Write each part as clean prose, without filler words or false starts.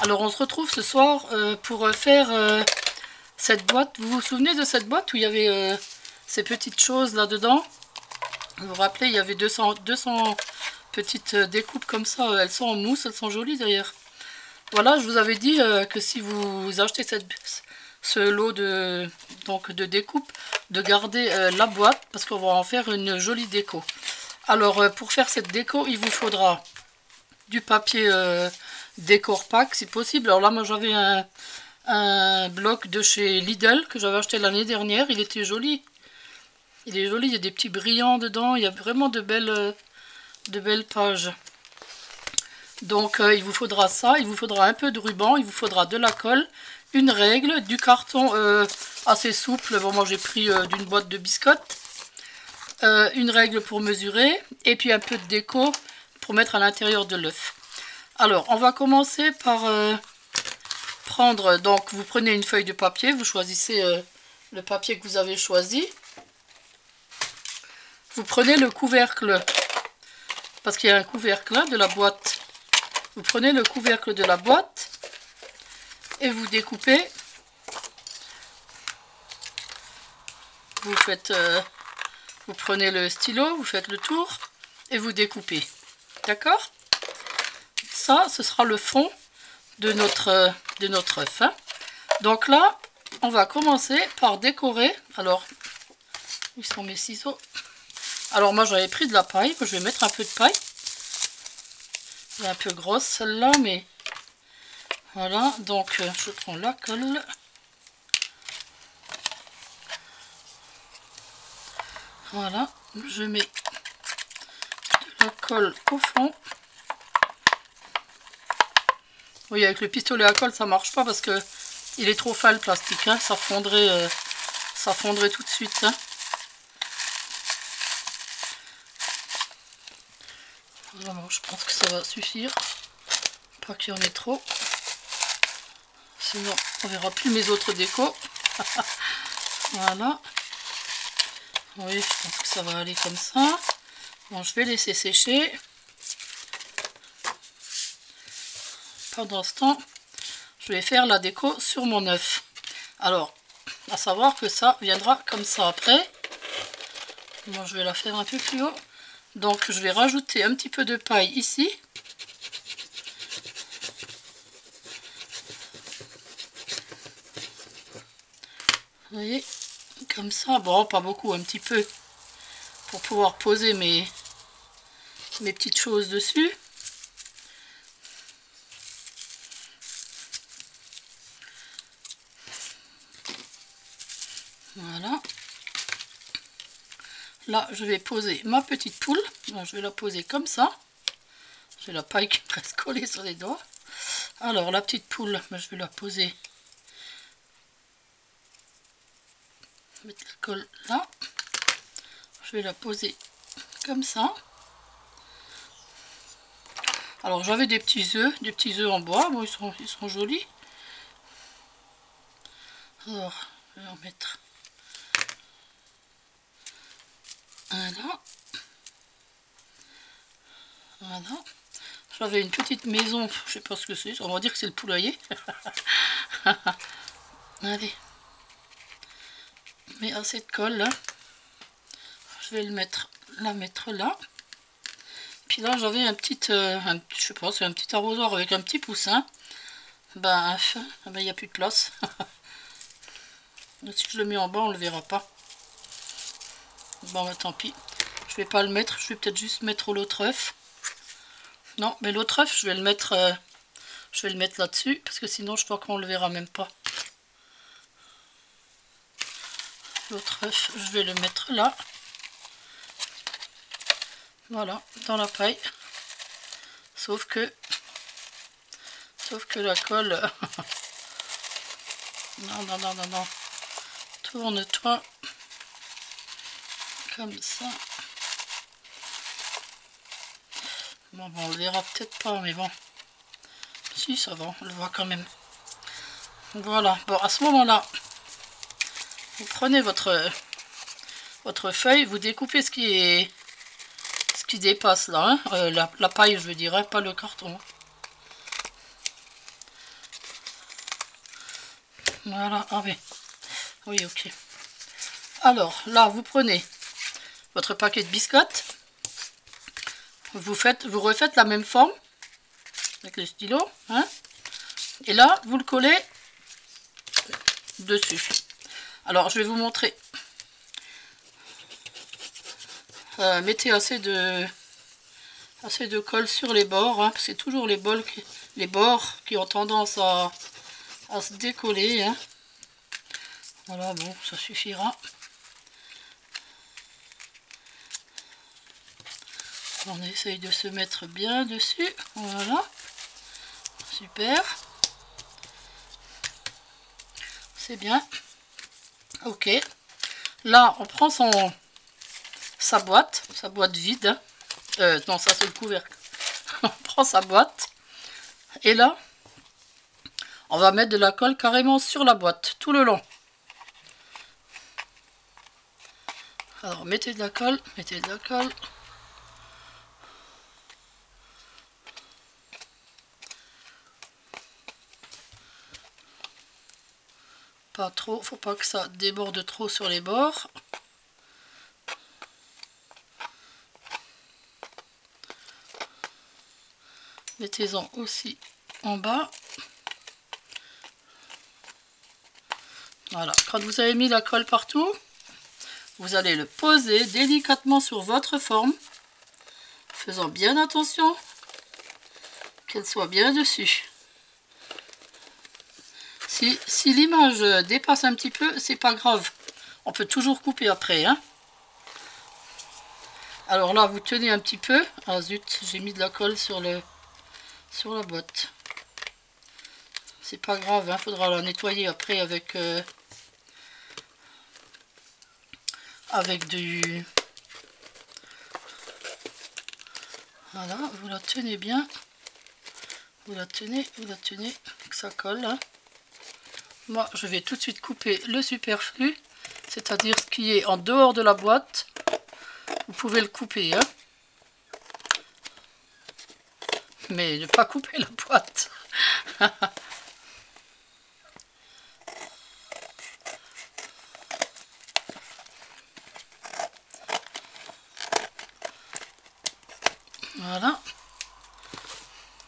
Alors on se retrouve ce soir pour faire cette boîte. Vous vous souvenez de cette boîte où il y avait ces petites choses là-dedans? Vous vous rappelez, il y avait 200 petites découpes comme ça. Elles sont en mousse, elles sont jolies d'ailleurs. Voilà, je vous avais dit que si vous achetez ce lot de découpe, de garder la boîte parce qu'on va en faire une jolie déco. Alors pour faire cette déco, il vous faudra du papier décor pack si possible. Alors là, moi j'avais un bloc de chez Lidl que j'avais acheté l'année dernière. Il était joli. Il est joli, il y a des petits brillants dedans. Il y a vraiment de belles pages. Donc il vous faudra ça, il vous faudra un peu de ruban, il vous faudra de la colle, une règle, du carton assez souple. Bon, moi j'ai pris d'une boîte de biscottes. Une règle pour mesurer et puis un peu de déco pour mettre à l'intérieur de l'œuf. Alors on va commencer par prendre, donc vous prenez une feuille de papier, vous choisissez le papier que vous avez choisi. Vous prenez le couvercle, parce qu'il y a un couvercle là de la boîte. Vous prenez le couvercle de la boîte et vous découpez. Vous faites, vous prenez le stylo, vous faites le tour et vous découpez. D'accord? Ça, ce sera le fond de notre œuf. Hein. Donc là, on va commencer par décorer. Alors, où sont mes ciseaux? Alors moi, j'avais pris de la paille. Je vais mettre un peu de paille. Elle est un peu grosse celle-là, mais voilà. Donc, je prends la colle. Voilà. Je mets de la colle au fond. Oui, avec le pistolet à colle, ça marche pas parce que il est trop fin le plastique. Hein. Ça fondrait tout de suite. Hein. Alors, je pense que ça va suffire. Pas qu'il y en ait trop. Sinon, on verra plus mes autres décos. Voilà. Oui, je pense que ça va aller comme ça. Bon, je vais laisser sécher. Pendant ce temps, je vais faire la déco sur mon œuf. Alors, à savoir que ça viendra comme ça après. Bon, je vais la faire un peu plus haut. Donc, je vais rajouter un petit peu de paille ici. Vous voyez, comme ça. Bon, pas beaucoup, un petit peu. Pour pouvoir poser mes petites choses dessus. Voilà. Là, je vais poser ma petite poule. Bon, je vais la poser comme ça. J'ai la paille qui reste collée sur les doigts. Alors, la petite poule, je vais la poser. Mettre la colle là. Je vais la poser comme ça. Alors, j'avais des petits œufs en bois. Bon, ils sont jolis. Alors, je vais en mettre un là. Voilà. J'avais une petite maison, je sais pas ce que c'est, on va dire que c'est le poulailler. Allez. Mais assez de colle là. Je vais la mettre là. Puis là j'avais un petit, je sais pas, c'est un petit arrosoir avec un petit poussin. Ben, il n'y a plus de place. Si je le mets en bas, on le verra pas. Bon, bah, tant pis. Je vais pas le mettre, je vais peut-être juste mettre l'autre œuf. Non, mais l'autre œuf, je vais le mettre là-dessus, parce que sinon je crois qu'on le verra même pas. L'autre œuf, je vais le mettre là. Voilà, dans la paille. Sauf que la colle... non. Tourne-toi. Comme ça. Bon, on le verra peut-être pas, mais bon. Si, ça va, on le voit quand même. Voilà, bon, à ce moment-là, vous prenez votre feuille, vous découpez ce qui dépasse là, hein, la paille, je veux dire, hein, pas le carton. Voilà, ah oui. Oui, ok. Alors, là, vous prenez votre paquet de biscottes. Vous refaites la même forme avec le stylo. Hein, et là, vous le collez dessus. Alors, je vais vous montrer. Mettez assez de colle sur les bords. Hein, c'est toujours les bords qui ont tendance à se décoller. Hein. Voilà, bon, ça suffira. On essaye de se mettre bien dessus. Voilà. Super. C'est bien. Ok. Là, on prend sa boîte vide. Non, ça c'est le couvercle. On prend sa boîte. Et là, on va mettre de la colle carrément sur la boîte, tout le long. Alors, mettez de la colle, mettez de la colle. Pas trop, faut pas que ça déborde trop sur les bords. Mettez-en aussi en bas. Voilà, quand vous avez mis la colle partout, vous allez le poser délicatement sur votre forme, faisant bien attention qu'elle soit bien dessus. Si l'image dépasse un petit peu, c'est pas grave. On peut toujours couper après. Hein. Alors là, vous tenez un petit peu. Ah zut, j'ai mis de la colle sur la boîte. C'est pas grave, hein, faudra la nettoyer après avec du... Voilà, vous la tenez bien. Vous la tenez, que ça colle. Hein. Moi, je vais tout de suite couper le superflu, c'est-à-dire ce qui est en dehors de la boîte. Vous pouvez le couper, hein. Mais ne pas couper la boîte. Voilà.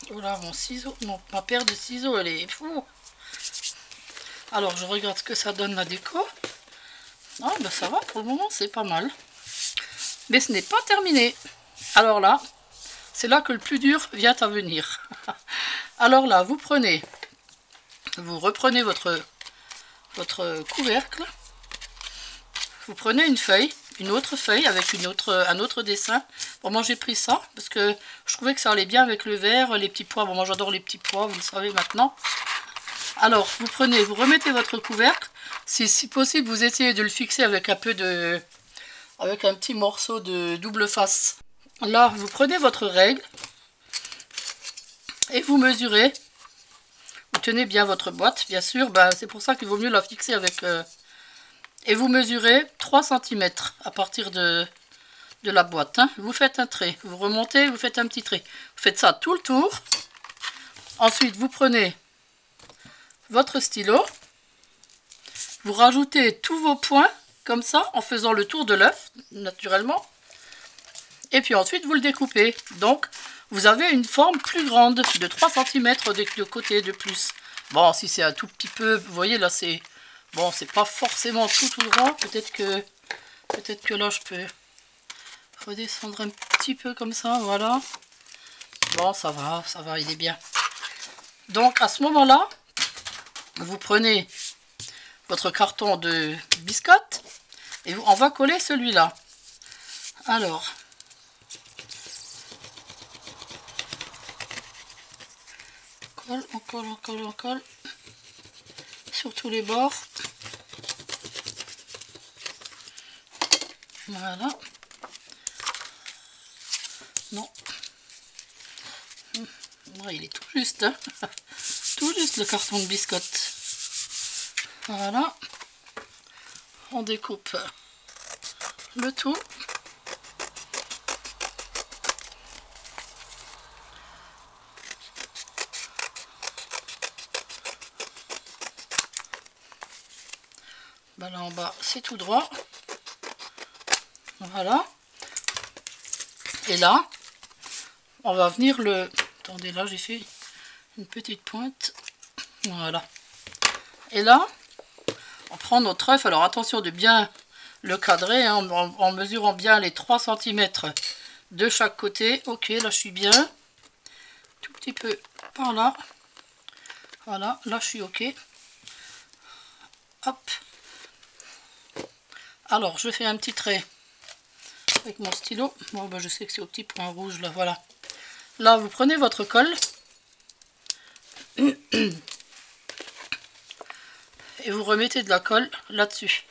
Voilà mon ciseau. Non, ma paire de ciseaux, elle est fou. Alors, je regarde ce que ça donne la déco. Ah, ben ça va, pour le moment, c'est pas mal. Mais ce n'est pas terminé. Alors là, c'est là que le plus dur vient à venir. Alors là, vous reprenez votre couvercle. Vous prenez une autre feuille avec un autre dessin. Bon, moi j'ai pris ça parce que je trouvais que ça allait bien avec le vert, les petits pois. Bon, moi j'adore les petits pois, vous le savez maintenant. Alors, vous remettez votre couvercle. Si possible, vous essayez de le fixer avec un petit morceau de double face. Là, vous prenez votre règle et vous mesurez. Vous tenez bien votre boîte, bien sûr. Ben, c'est pour ça qu'il vaut mieux la fixer avec... et vous mesurez 3 cm à partir de la boîte. Hein. Vous faites un trait. Vous remontez, vous faites un petit trait. Vous faites ça tout le tour. Ensuite, vous prenez votre stylo. Vous rajoutez tous vos points, comme ça, en faisant le tour de l'œuf, naturellement. Et puis ensuite, vous le découpez. Donc, vous avez une forme plus grande, de 3 cm de côté de plus. Bon, si c'est un tout petit peu, vous voyez, là, c'est... Bon, c'est pas forcément tout droit. Peut-être que là, je peux redescendre un petit peu comme ça, voilà. Bon, ça va, il est bien. Donc, à ce moment-là, vous prenez votre carton de biscottes et on va coller celui-là. Alors, on colle sur tous les bords. Voilà. Non. Ouais, il est tout juste, hein. Tout juste le carton de biscottes. Voilà. On découpe le tout. Ben là en bas c'est tout droit. Voilà. Et là, on va venir le... Attendez, là j'ai fait une petite pointe. Voilà. Et là, on prend notre œuf. Alors attention de bien le cadrer, hein, en mesurant bien les 3 cm de chaque côté. Ok, là je suis bien. Tout petit peu par là. Voilà, là je suis ok. Hop. Alors, je fais un petit trait avec mon stylo. Bon, ben, je sais que c'est au petit point rouge, là, voilà. Là, vous prenez votre colle. Et vous remettez de la colle là-dessus.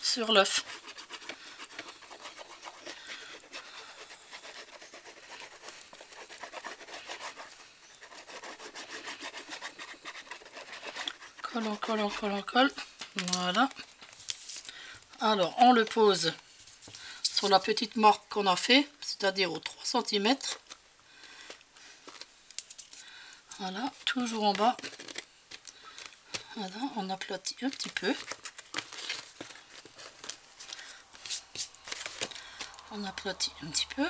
Sur l'œuf. Colle, on colle, on colle, on colle. Voilà. Alors, on le pose sur la petite marque qu'on a fait, c'est-à-dire aux 3 cm. Voilà, toujours en bas. Voilà, on aplatit un petit peu. On aplatit un petit peu.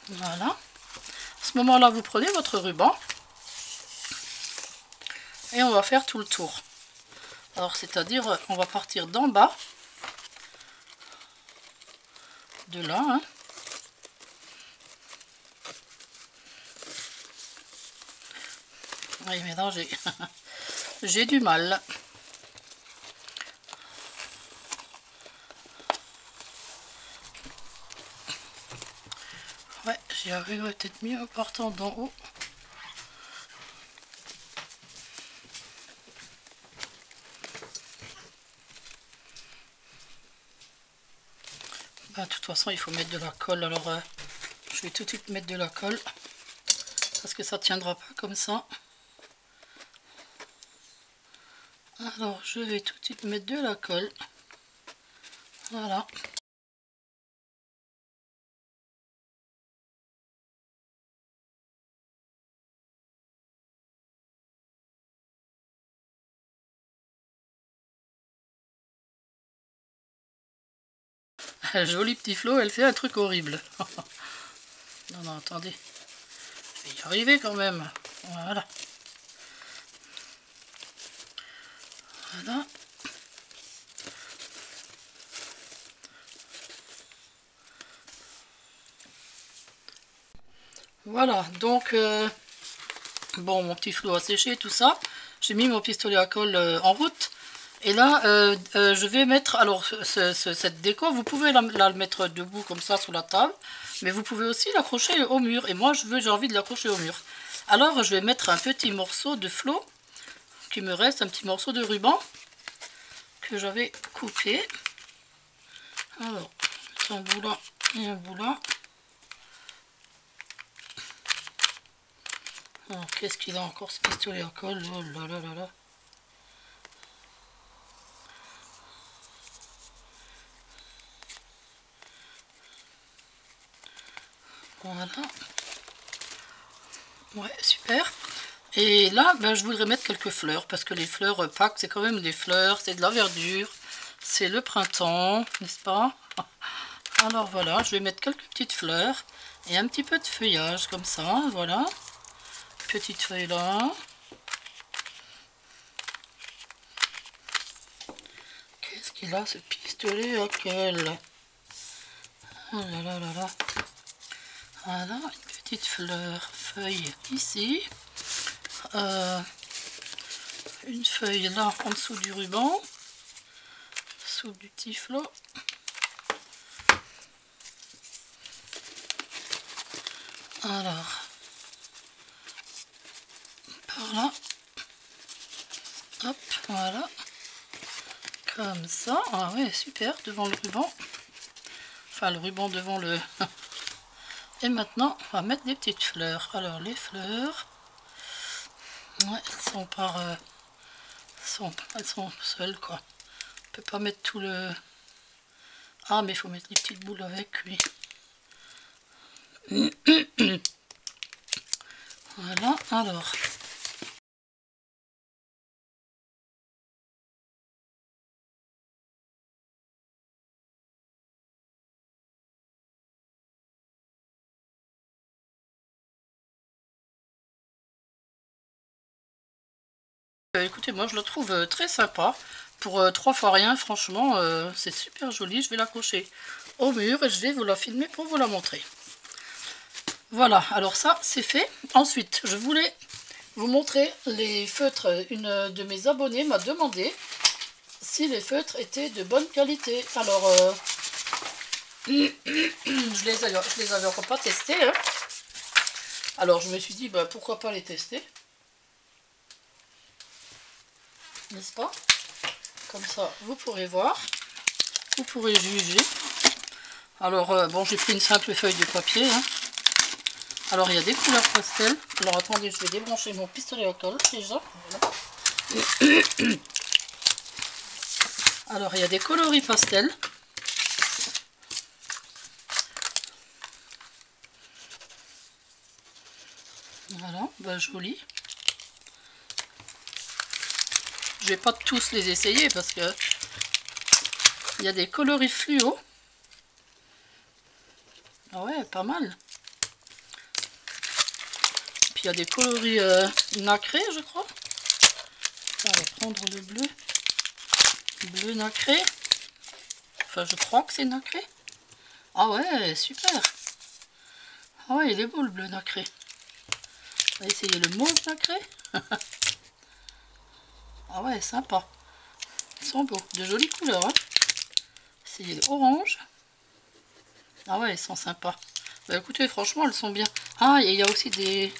Voilà. À ce moment-là, vous prenez votre ruban et on va faire tout le tour. Alors, c'est-à-dire, on va partir d'en bas, de là, hein. Oui, mais là, j'ai du mal. Ouais, j'y arriverai peut-être mieux en partant d'en haut. Bah, de toute façon, il faut mettre de la colle. Alors, je vais tout de suite mettre de la colle. Parce que ça tiendra pas comme ça. Alors, je vais tout de suite mettre de la colle. Voilà. Joli petit flot, elle fait un truc horrible. Non, non, attendez. Je vais y arriver quand même. Voilà. Voilà. Voilà, donc, bon, mon petit flot a séché, tout ça. J'ai mis mon pistolet à colle en route. Et là, je vais mettre, alors, cette déco, vous pouvez la mettre debout comme ça sur la table. Mais vous pouvez aussi l'accrocher au mur. Et moi, j'ai envie de l'accrocher au mur. Alors, je vais mettre un petit morceau de flot qui me reste, un petit morceau de ruban que j'avais coupé. Alors, un bout là et un bout là. Alors, qu'est-ce qu'il a encore ce pistolet à colle? Oh là là là là. Voilà. Ouais, super. Et là, ben, je voudrais mettre quelques fleurs, parce que les fleurs Pâques, c'est quand même des fleurs, c'est de la verdure, c'est le printemps, n'est-ce pas? Alors voilà, je vais mettre quelques petites fleurs et un petit peu de feuillage, comme ça, voilà. Petite feuille là. Qu'est-ce qu'il a, ce pistolet à colle? Oh là là là là. Voilà, une petite fleur, feuille ici. Une feuille là en dessous du ruban, sous du petit flot. Alors, par là, hop, voilà, comme ça. Ah ouais, super, devant le ruban. Enfin, le ruban devant le... Et maintenant, on va mettre des petites fleurs. Alors, les fleurs, ouais, elles sont par... elles sont seules, quoi. On peut pas mettre tout le... Ah, mais il faut mettre les petites boules avec, oui. Voilà, alors... Écoutez, moi je le trouve très sympa. Pour 3 fois rien, franchement, c'est super joli. Je vais l'accrocher au mur et je vais vous la filmer pour vous la montrer. Voilà, alors ça, c'est fait. Ensuite, je voulais vous montrer les feutres. Une de mes abonnées m'a demandé si les feutres étaient de bonne qualité. Alors, je les avais encore pas testés. Hein. Alors, je me suis dit, bah, pourquoi pas les tester? N'est-ce pas? Comme ça, vous pourrez voir. Vous pourrez juger. Alors, bon, j'ai pris une simple feuille de papier. Hein. Alors, il y a des couleurs pastel. Alors, attendez, je vais débrancher mon pistolet à colle déjà. Voilà. Alors, il y a des coloris pastel. Voilà, ben, joli. Je vais pas tous les essayer parce que il y a des coloris fluo. Ah ouais, pas mal. Puis il y a des coloris nacrés, je crois. On va prendre le bleu. Bleu nacré. Enfin, je crois que c'est nacré. Ah ouais, super. Ah ouais, il est beau le bleu nacré. On va essayer le mauve nacré. Ah ouais, sympa. Ils sont beaux. De jolies couleurs. Hein. Essayez l'orange. Ah ouais, ils sont sympas. Bah écoutez, franchement, elles sont bien. Ah, et il y a aussi des...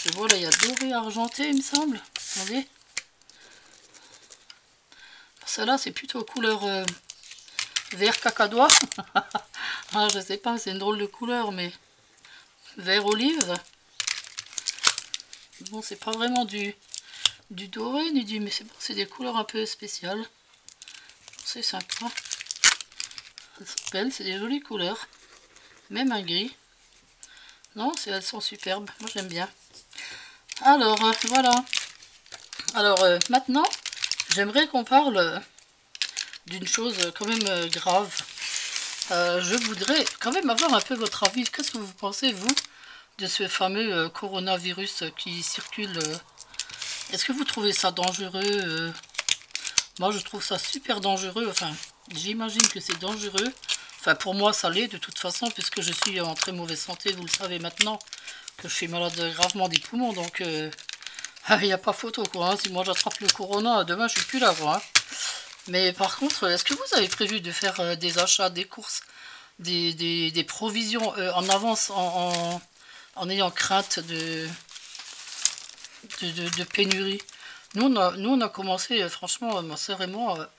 Je vois là, il y a doré argenté, il me semble. Regardez. Celle-là, c'est plutôt couleur vert cacadois. Ah, je sais pas, c'est une drôle de couleur, mais vert olive. Bon, c'est pas vraiment du doré, ni du... Mais c'est bon, c'est des couleurs un peu spéciales. C'est sympa. Elles sont belles, c'est des jolies couleurs. Même un gris. Non, elles sont superbes. Moi, j'aime bien. Alors, voilà. Alors, maintenant, j'aimerais qu'on parle d'une chose quand même grave. Je voudrais quand même avoir un peu votre avis. Qu'est-ce que vous pensez, vous, de ce fameux coronavirus qui circule? Est-ce que vous trouvez ça dangereux? Moi, je trouve ça super dangereux. Enfin, j'imagine que c'est dangereux. Enfin, pour moi, ça l'est de toute façon, puisque je suis en très mauvaise santé. Vous le savez maintenant que je suis malade gravement des poumons. Donc, il n'y a pas photo, quoi. Hein. Si moi, j'attrape le corona, demain, je suis plus là, quoi. Hein. Mais par contre, est-ce que vous avez prévu de faire des achats, des courses, des provisions en avance, en ayant crainte de pénurie? Nous, on a commencé, franchement, ma soeur et moi,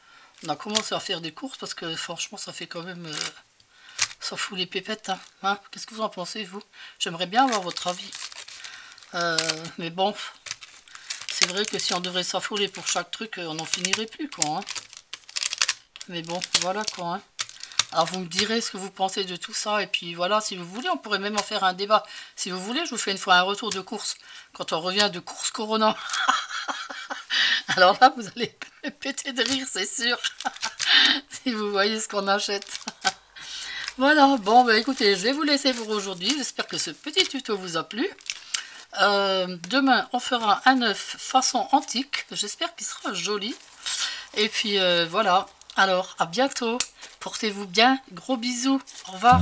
on a commencé à faire des courses parce que franchement, ça fait quand même... ça fout les pépettes. Hein. Hein. Qu'est-ce que vous en pensez, vous? J'aimerais bien avoir votre avis. Mais bon, c'est vrai que si on devrait s'affoler pour chaque truc, on n'en finirait plus, quoi. Hein. Mais bon, voilà, quoi. Hein. Alors, vous me direz ce que vous pensez de tout ça. Et puis, voilà, si vous voulez, on pourrait même en faire un débat. Si vous voulez, je vous fais une fois un retour de course. Quand on revient de course Corona. Alors là, vous allez péter de rire, c'est sûr. Si vous voyez ce qu'on achète. Voilà, bon, bah écoutez, je vais vous laisser pour aujourd'hui. J'espère que ce petit tuto vous a plu. Demain, on fera un œuf façon antique. J'espère qu'il sera joli. Et puis, voilà. Alors, à bientôt. Portez-vous bien. Gros bisous. Au revoir.